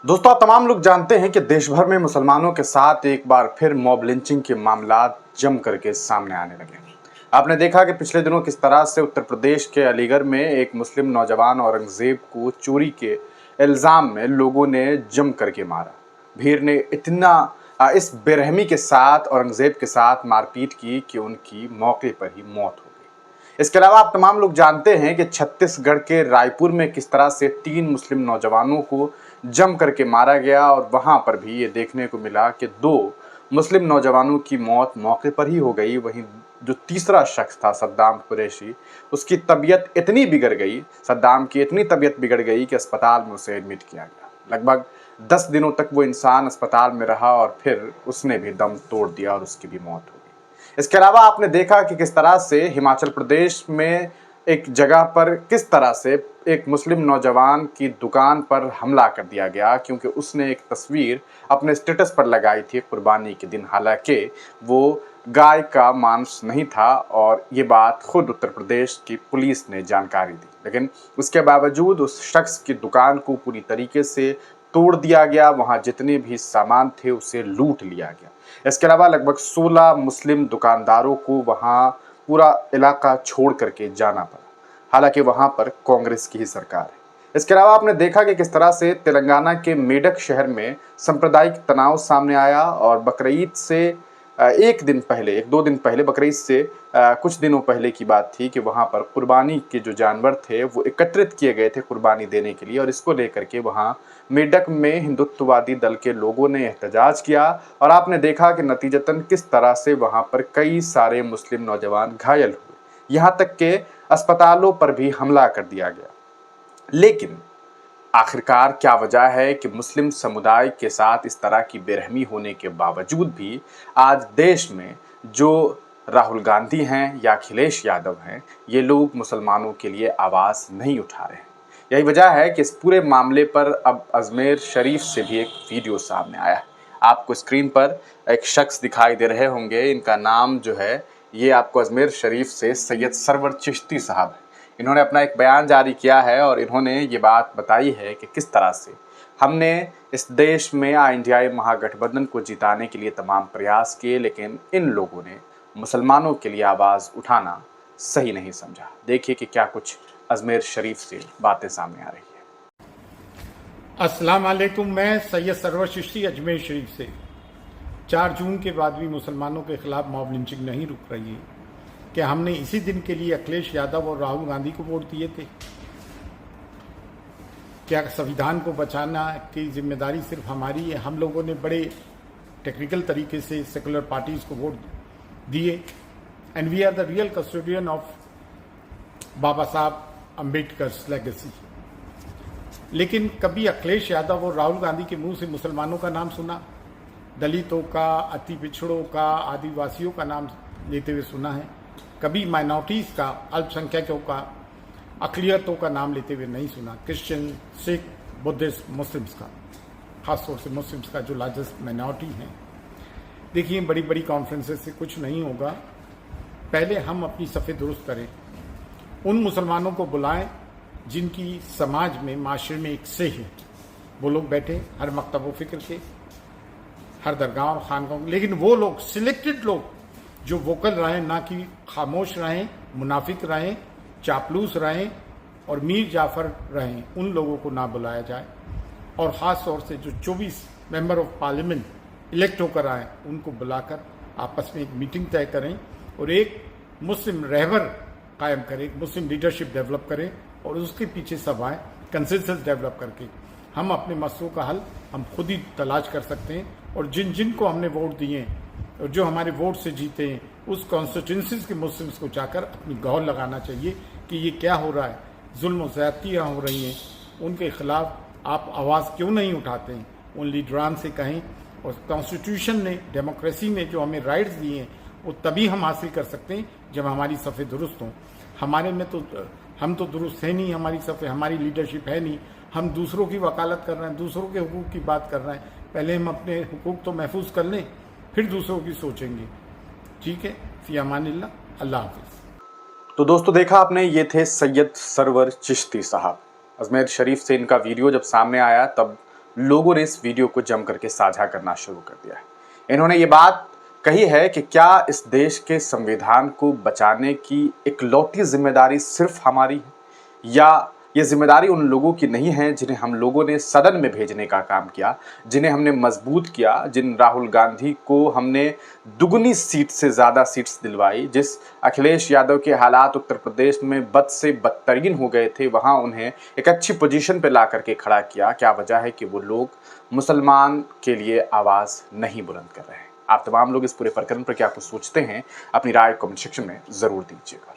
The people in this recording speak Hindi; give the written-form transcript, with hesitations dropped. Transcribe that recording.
दोस्तों, आप तमाम लोग जानते हैं कि देश भर में मुसलमानों के साथ एक बार फिर मॉब लिंचिंग के मामलात जम करके सामने आने लगे। आपने देखा कि पिछले दिनों किस तरह से उत्तर प्रदेश के अलीगढ़ में एक मुस्लिम नौजवान औरंगजेब को चोरी के इल्ज़ाम में लोगों ने जम करके मारा। भीड़ ने इस बेरहमी के साथ औरंगजेब के साथ मारपीट की कि उनकी मौके पर ही मौत हो गई। इसके अलावा आप तमाम लोग जानते हैं कि छत्तीसगढ़ के रायपुर में किस तरह से 3 मुस्लिम नौजवानों को जम करके मारा गया और वहां पर भी ये देखने को मिला कि 2 मुस्लिम नौजवानों की मौत मौके पर ही हो गई। वहीं जो तीसरा शख्स था सद्दाम कुरैशी, उसकी तबीयत इतनी बिगड़ गई, सद्दाम की इतनी तबीयत बिगड़ गई कि अस्पताल में उसे एडमिट किया गया। लगभग 10 दिनों तक वो इंसान अस्पताल में रहा और फिर उसने भी दम तोड़ दिया और उसकी भी मौत हो गई। इसके अलावा आपने देखा कि किस तरह से हिमाचल प्रदेश में एक जगह पर किस तरह से एक मुस्लिम नौजवान की दुकान पर हमला कर दिया गया क्योंकि उसने एक तस्वीर अपने स्टेटस पर लगाई थी कुर्बानी के दिन। हालांकि वो गाय का मांस नहीं था और ये बात खुद उत्तर प्रदेश की पुलिस ने जानकारी दी, लेकिन उसके बावजूद उस शख्स की दुकान को पूरी तरीके से तोड़ दिया गया। वहां जितने भी सामान थे उसे लूट लिया गया। इसके अलावा लगभग 16 मुस्लिम दुकानदारों को वहां पूरा इलाका छोड़ करके जाना पड़ा। हालांकि वहां पर कांग्रेस की ही सरकार है। इसके अलावा आपने देखा कि किस तरह से तेलंगाना के मेडक शहर में सांप्रदायिक तनाव सामने आया और बकरीद से एक दो दिन पहले बकरीद से कुछ दिनों पहले की बात थी कि वहां पर कुर्बानी के जो जानवर थे वो एकत्रित किए गए थे कुर्बानी देने के लिए, और इसको लेकर के वहां मेडक में हिंदुत्ववादी दल के लोगों ने एहतजाज किया और आपने देखा कि नतीजतन किस तरह से वहां पर कई सारे मुस्लिम नौजवान घायल हुए, यहाँ तक के अस्पतालों पर भी हमला कर दिया गया। लेकिन आखिरकार क्या वजह है कि मुस्लिम समुदाय के साथ इस तरह की बेरहमी होने के बावजूद भी आज देश में जो राहुल गांधी हैं या अखिलेश यादव हैं, ये लोग मुसलमानों के लिए आवाज़ नहीं उठा रहे हैं। यही वजह है कि इस पूरे मामले पर अब अजमेर शरीफ से भी एक वीडियो सामने आया है। आपको स्क्रीन पर एक शख्स दिखाई दे रहे होंगे, इनका नाम जो है ये आपको अजमेर शरीफ से सैयद सरवर चिश्ती साहब है। इन्होंने अपना एक बयान जारी किया है और इन्होंने ये बात बताई है कि किस तरह से हमने इस देश में इंडियाई महागठबंधन को जिताने के लिए तमाम प्रयास किए, लेकिन इन लोगों ने मुसलमानों के लिए आवाज़ उठाना सही नहीं समझा। देखिए कि क्या कुछ अजमेर शरीफ से बातें सामने आ रही है। अस्सलाम वालेकुम, मैं सैयद सरवर चिश्ती अजमेर शरीफ से। 4 जून के बाद भी मुसलमानों के खिलाफ मॉब लिंचिंग नहीं रुक रही है। क्या हमने इसी दिन के लिए अखिलेश यादव और राहुल गांधी को वोट दिए थे? क्या संविधान को बचाना की जिम्मेदारी सिर्फ हमारी है? हम लोगों ने बड़े टेक्निकल तरीके से सेकुलर पार्टीज को वोट दिए and we are the real custodian of Baba Saheb Ambedkar's legacy. लेकिन कभी अखिलेश यादव और राहुल गांधी के मुंह से मुसलमानों का नाम सुना? दलितों का, अति पिछड़ों का, आदिवासियों का नाम लेते हुए सुना है? कभी माइनॉरिटीज़ का, अल्पसंख्यकों का, अक़लियतों का नाम लेते हुए नहीं सुना। क्रिश्चियन, सिख, बुद्धिस्ट, मुस्लिम्स का, खासतौर से मुस्लिम्स का जो लार्जेस्ट माइनॉरिटी हैं। देखिए, बड़ी बड़ी कॉन्फ्रेंसेस से कुछ नहीं होगा। पहले हम अपनी सफ़े दुरुस्त करें, उन मुसलमानों को बुलाएं जिनकी समाज में, माशरे में एक सही है। वो लोग बैठे हर मकतब फ़िक्र के, हर दरगाह और खानगाह, लेकिन वो लोग, सिलेक्टेड लोग जो वोकल रहें, ना कि खामोश रहें, मुनाफिक रहें, चापलूस रहें और मीर जाफ़र रहें, उन लोगों को ना बुलाया जाए। और ख़ास तौर से जो 24 मेंबर ऑफ पार्लियामेंट इलेक्ट होकर आए, उनको बुलाकर आपस में एक मीटिंग तय करें और एक मुस्लिम रहबर कायम करें, एक मुस्लिम लीडरशिप डेवलप करें और उसके पीछे सब आए, कंसेंसस डेवलप करके हम अपने मसलों का हल हम खुद ही तलाश कर सकते हैं। और जिन जिन को हमने वोट दिए हैं और जो हमारे वोट से जीते हैं, उस कॉन्स्टिट्यूंसीज के मुस्लिम्स को जाकर अपनी गौर लगाना चाहिए कि ये क्या हो रहा है, जुल्म और ज़्यादतियाँ हो रही हैं, उनके खिलाफ आप आवाज़ क्यों नहीं उठाते हैं? उन लीडरान से कहें। और कॉन्स्टिट्यूशन ने, डेमोक्रेसी ने जो हमें राइट्स दिए हैं, वो तभी हम हासिल कर सकते हैं जब हमारी सफ़े दुरुस्त हों। हमारे में तो हम तो दुरुस्त है नहीं, हमारी सफ़े, हमारी लीडरशिप है नहीं। हम दूसरों की वकालत कर रहे हैं, दूसरों के हुकूक की बात कर रहे हैं। पहले हम अपने हुकूक तो महफूज कर लें, फिर दूसरों की सोचेंगे। ठीक है, फ़ी अमानिल्लाह, अल्लाह हाफ़िज़। तो दोस्तों, देखा आपने, ये थे सैयद सरवर चिश्ती साहब। अजमेर शरीफ से इनका वीडियो जब सामने आया तब लोगों ने इस वीडियो को जम करके साझा करना शुरू कर दिया है। इन्होंने ये बात कही है कि क्या इस देश के संविधान को बचाने की इकलौती जिम्मेदारी सिर्फ हमारी है, या ये जिम्मेदारी उन लोगों की नहीं है जिन्हें हम लोगों ने सदन में भेजने का काम किया, जिन्हें हमने मजबूत किया, जिन राहुल गांधी को हमने दुगनी सीट से ज़्यादा सीट्स दिलवाई, जिस अखिलेश यादव के हालात उत्तर प्रदेश में बद से बदतरीन हो गए थे, वहाँ उन्हें एक अच्छी पोजीशन पे ला करके खड़ा किया। क्या वजह है कि वो लोग मुसलमान के लिए आवाज़ नहीं बुलंद कर रहे हैं? आप तमाम लोग इस पूरे प्रकरण पर क्या कुछ सोचते हैं? अपनी राय कमेंट सेक्शन में ज़रूर दीजिएगा।